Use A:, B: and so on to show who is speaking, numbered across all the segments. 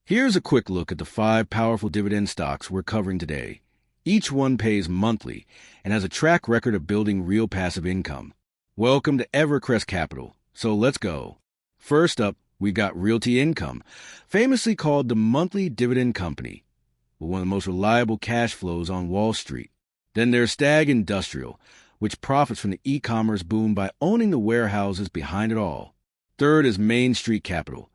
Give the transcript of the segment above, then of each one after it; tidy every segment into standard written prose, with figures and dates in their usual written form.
A: Here's a quick look at the 5 powerful dividend stocks we're covering today. Each one pays monthly and has a track record of building real passive income. Welcome to Evercrest Capital, so let's go. First up, we've got Realty Income, famously called the monthly dividend company, with one of the most reliable cash flows on Wall Street. Then there's Stag Industrial, which profits from the e-commerce boom by owning the warehouses behind it all. Third is Main Street Capital,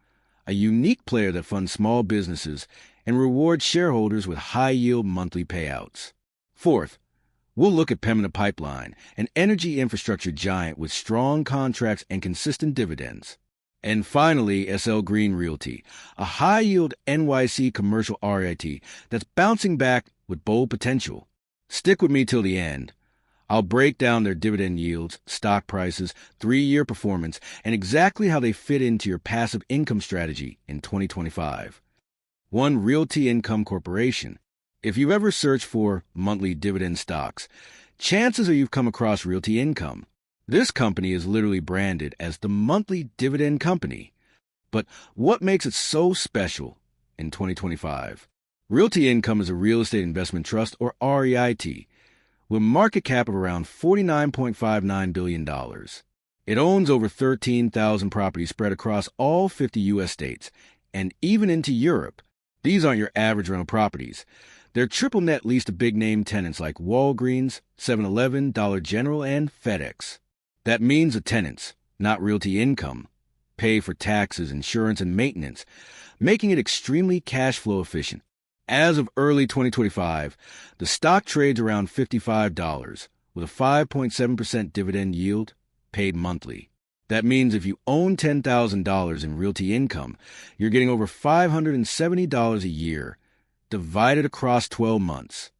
A: a unique player that funds small businesses and rewards shareholders with high-yield monthly payouts. Fourth, we'll look at Pembina Pipeline, an energy infrastructure giant with strong contracts and consistent dividends. And finally, SL Green Realty, a high-yield NYC commercial REIT that's bouncing back with bold potential. Stick with me till the end. I'll break down their dividend yields, stock prices, 3-year performance, and exactly how they fit into your passive income strategy in 2025. 1. Realty Income Corporation. If you've ever searched for monthly dividend stocks, chances are you've come across Realty Income. This company is literally branded as the monthly dividend company. But what makes it so special in 2025? Realty Income is a real estate investment trust, or REIT, with a market cap of around $49.59 billion. It owns over 13,000 properties spread across all 50 U.S. states, and even into Europe. These aren't your average rental properties. They're triple net leased to big-name tenants like Walgreens, 7-Eleven, Dollar General, and FedEx. That means the tenants, not Realty Income, pay for taxes, insurance, and maintenance, making it extremely cash flow efficient. As of early 2025, the stock trades around $55, with a 5.7% dividend yield paid monthly. That means if you own $10,000 in Realty Income, you're getting over $570 a year, divided across 12 months.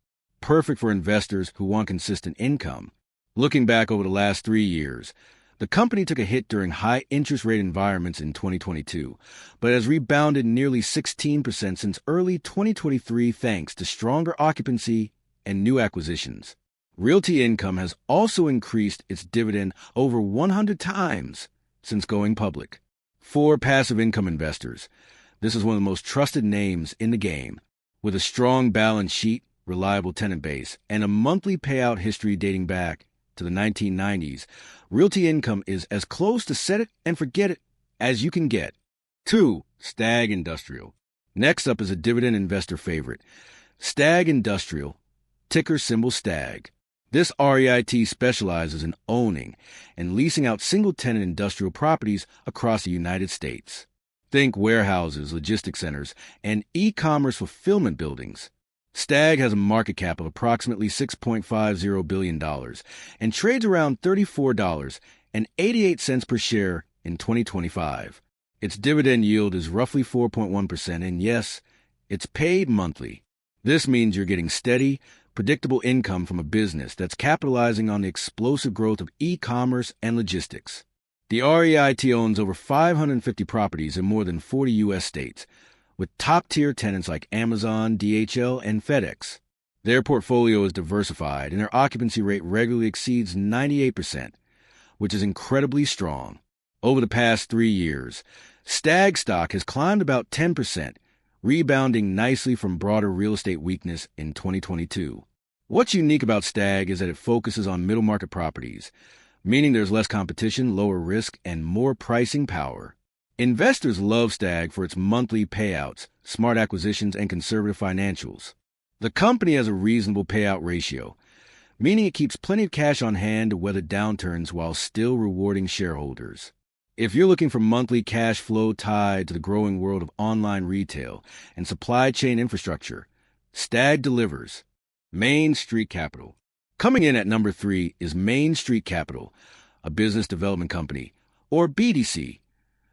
A: Perfect for investors who want consistent income. Looking back over the last 3 years, the company took a hit during high interest rate environments in 2022, but has rebounded nearly 16% since early 2023 thanks to stronger occupancy and new acquisitions. Realty Income has also increased its dividend over 100 times since going public. 4. Passive income investors. This is one of the most trusted names in the game, with a strong balance sheet, reliable tenant base, and a monthly payout history dating back to the 1990s. Realty Income is as close to set it and forget it as you can get. 2. Stag Industrial. Next up is a dividend investor favorite, Stag Industrial, ticker symbol STAG. This REIT specializes in owning and leasing out single-tenant industrial properties across the United States. Think warehouses, logistics centers, and e-commerce fulfillment buildings. Stag has a market cap of approximately $6.50 billion and trades around $34.88 per share in 2025. Its dividend yield is roughly 4.1%, and yes, it's paid monthly. This means you're getting steady, predictable income from a business that's capitalizing on the explosive growth of e-commerce and logistics. The REIT owns over 550 properties in more than 40 U.S. states, with top-tier tenants like Amazon, DHL, and FedEx. Their portfolio is diversified, and their occupancy rate regularly exceeds 98%, which is incredibly strong. Over the past 3 years, Stag stock has climbed about 10%, rebounding nicely from broader real estate weakness in 2022. What's unique about Stag is that it focuses on middle-market properties, meaning there's less competition, lower risk, and more pricing power. Investors love Stag for its monthly payouts, smart acquisitions, and conservative financials. The company has a reasonable payout ratio, meaning it keeps plenty of cash on hand to weather downturns while still rewarding shareholders. If you're looking for monthly cash flow tied to the growing world of online retail and supply chain infrastructure, Stag delivers. Main Street Capital. Coming in at number 3 is Main Street Capital, a business development company, or BDC,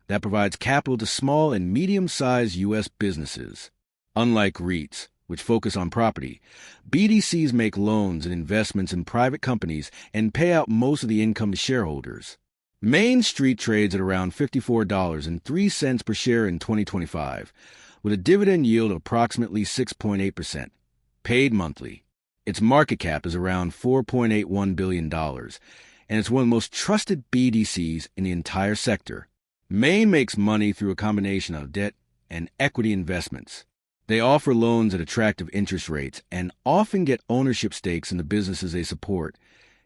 A: that provides capital to small and medium-sized U.S. businesses. Unlike REITs, which focus on property, BDCs make loans and investments in private companies and pay out most of the income to shareholders. Main Street trades at around $54.03 per share in 2025, with a dividend yield of approximately 6.8%, paid monthly. Its market cap is around $4.81 billion, and it's one of the most trusted BDCs in the entire sector. Main makes money through a combination of debt and equity investments. They offer loans at attractive interest rates and often get ownership stakes in the businesses they support,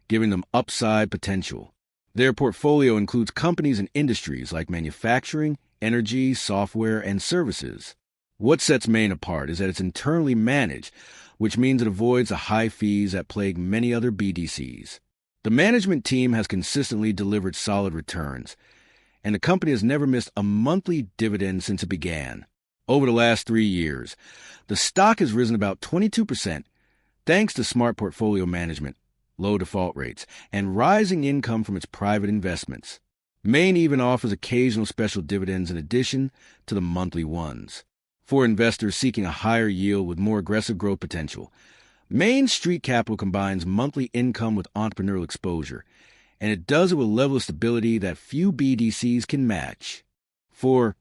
A: giving them upside potential. Their portfolio includes companies and industries like manufacturing, energy, software, and services. What sets Main apart is that it's internally managed, which means it avoids the high fees that plague many other BDCs. The management team has consistently delivered solid returns, and the company has never missed a monthly dividend since it began. Over the last 3 years, the stock has risen about 22% thanks to smart portfolio management, low default rates, and rising income from its private investments. Main even offers occasional special dividends in addition to the monthly ones. For investors seeking a higher yield with more aggressive growth potential, Main Street Capital combines monthly income with entrepreneurial exposure, and it does it with a level of stability that few BDCs can match. 4.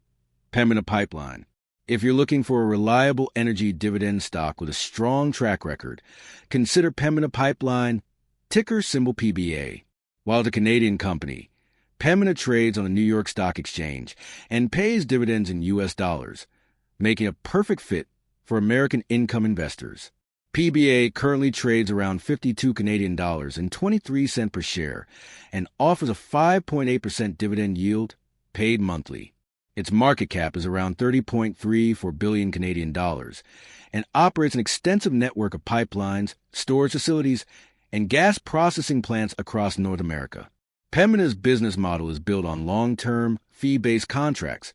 A: Pembina Pipeline. If you're looking for a reliable energy dividend stock with a strong track record, consider Pembina Pipeline, ticker symbol PBA. While the Canadian company, Pembina trades on the New York Stock Exchange and pays dividends in U.S. dollars, making a perfect fit for American income investors. PBA currently trades around 52 Canadian dollars and 23 cents per share and offers a 5.8% dividend yield paid monthly. Its market cap is around 30.34 billion Canadian dollars and operates an extensive network of pipelines, storage facilities, and gas processing plants across North America. Pembina's business model is built on long-term, fee-based contracts,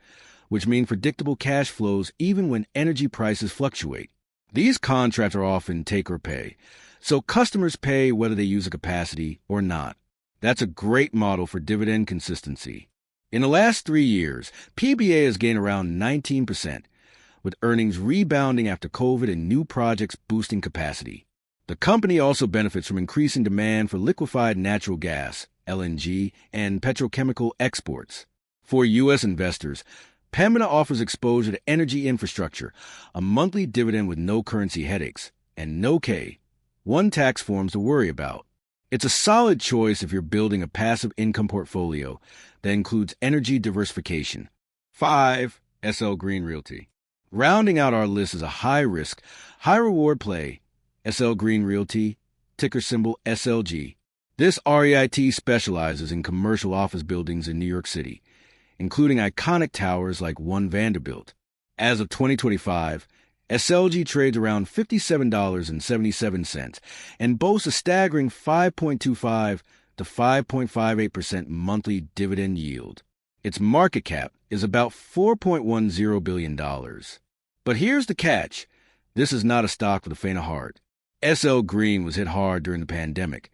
A: which mean predictable cash flows even when energy prices fluctuate. These contracts are often take or pay, so customers pay whether they use a capacity or not. That's a great model for dividend consistency. In the last 3 years, PBA has gained around 19%, with earnings rebounding after COVID and new projects boosting capacity. The company also benefits from increasing demand for liquefied natural gas, LNG, and petrochemical exports. For U.S. investors, Pembina offers exposure to energy infrastructure, a monthly dividend with no currency headaches, and no K-1 tax forms to worry about. It's a solid choice if you're building a passive income portfolio that includes energy diversification. 5. SL Green Realty. Rounding out our list is a high-risk, high-reward play, SL Green Realty, ticker symbol SLG. This REIT specializes in commercial office buildings in New York City, including iconic towers like One Vanderbilt. As of 2025, SLG trades around $57.77 and boasts a staggering 5.25 to 5.58% monthly dividend yield. Its market cap is about $4.10 billion. But here's the catch. This is not a stock for the faint of heart. SL Green was hit hard during the pandemic,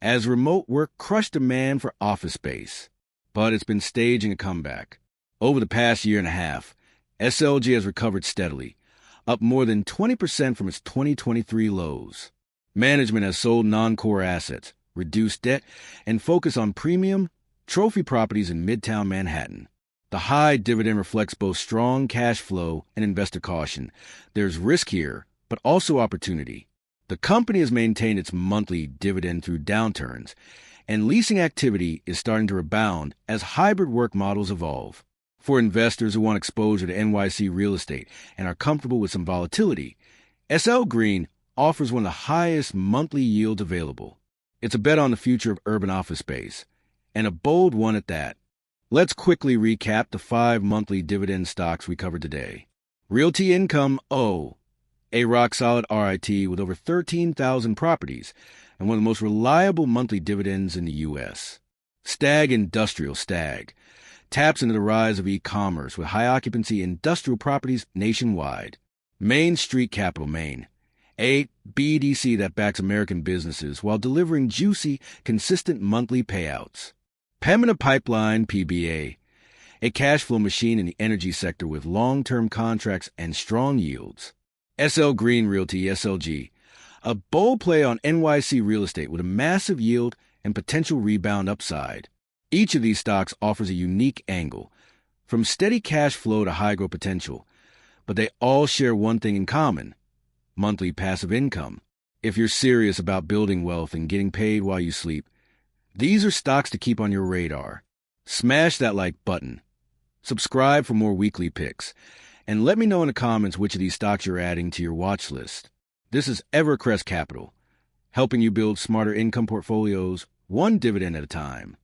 A: as remote work crushed demand for office space. But it's been staging a comeback. Over the past year and a half, SLG has recovered steadily, up more than 20% from its 2023 lows. Management has sold non-core assets, reduced debt, and focused on premium, trophy properties in Midtown Manhattan. The high dividend reflects both strong cash flow and investor caution. There's risk here, but also opportunity. The company has maintained its monthly dividend through downturns, and leasing activity is starting to rebound as hybrid work models evolve. For investors who want exposure to NYC real estate and are comfortable with some volatility, SL Green offers one of the highest monthly yields available. It's a bet on the future of urban office space, and a bold one at that. Let's quickly recap the 5 monthly dividend stocks we covered today. Realty Income, a rock-solid RIT with over 13,000 properties and one of the most reliable monthly dividends in the U.S. Stag Industrial, taps into the rise of e-commerce with high-occupancy industrial properties nationwide. Main Street Capital, a BDC that backs American businesses while delivering juicy, consistent monthly payouts. Pembina Pipeline, PBA, a cash flow machine in the energy sector with long-term contracts and strong yields. SL Green Realty, SLG, a bold play on NYC real estate with a massive yield and potential rebound upside. Each of these stocks offers a unique angle, from steady cash flow to high growth potential, but they all share one thing in common: monthly passive income. If you're serious about building wealth and getting paid while you sleep, these are stocks to keep on your radar. Smash that like button, subscribe for more weekly picks, And let me know in the comments which of these stocks you're adding to your watch list. This is Evercrest Capital, helping you build smarter income portfolios one dividend at a time.